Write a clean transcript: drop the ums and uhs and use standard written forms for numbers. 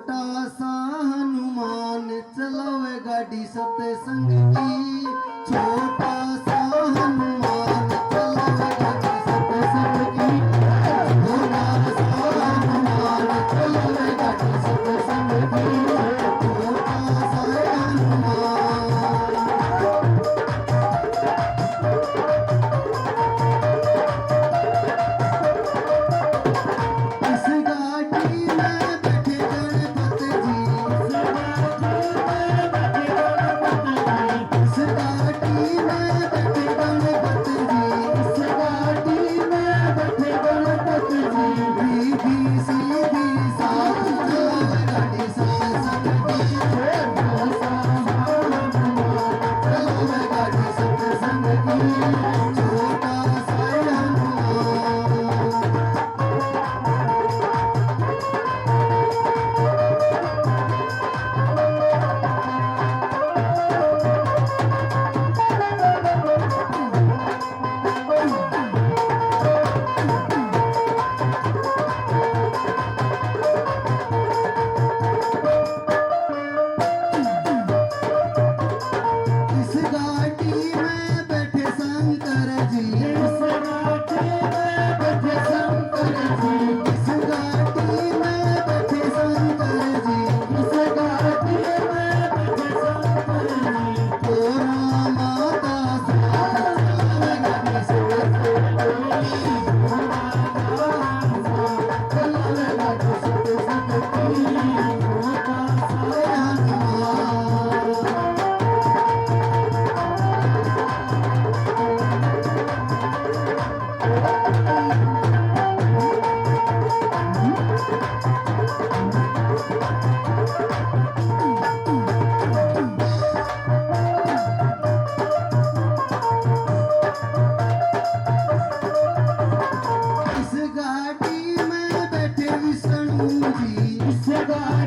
छोटा सा हनुमान चलावे गाड़ी सत्संग की। छोटा सा हनुमान चलावे गाड़ी सत्संग की। छोटा सा हनुमान चलावे गाड़ी सत्संग की। छोटा सा हनुमान इस गाड़ी में बैठे गणपति जी। इस गाड़ी में बैठे गणपति जी। इस गाड़ी में बैठे गणपति जी। सीधी सीधी साथ चलावे गाड़ी सत्संग की। छोटा सा हनुमान चलावे गाड़ी सत्संग की। छोटा सा हनुमान इस गाड़ी में बैठे शंकर जी। इस गाड़ी में बैठे शंकर जी। इस गाड़ी में बैठे शंकर जी। इस गाड़ी में बैठे शंकर जी। तोरा माता साथ चलावे गाड़ी सत्संग की। चलावे गाड़ी सत्संग की। छोटा सा हनुमान इस गाड़ी में बैठे विष्णु जी। इस गाड़ी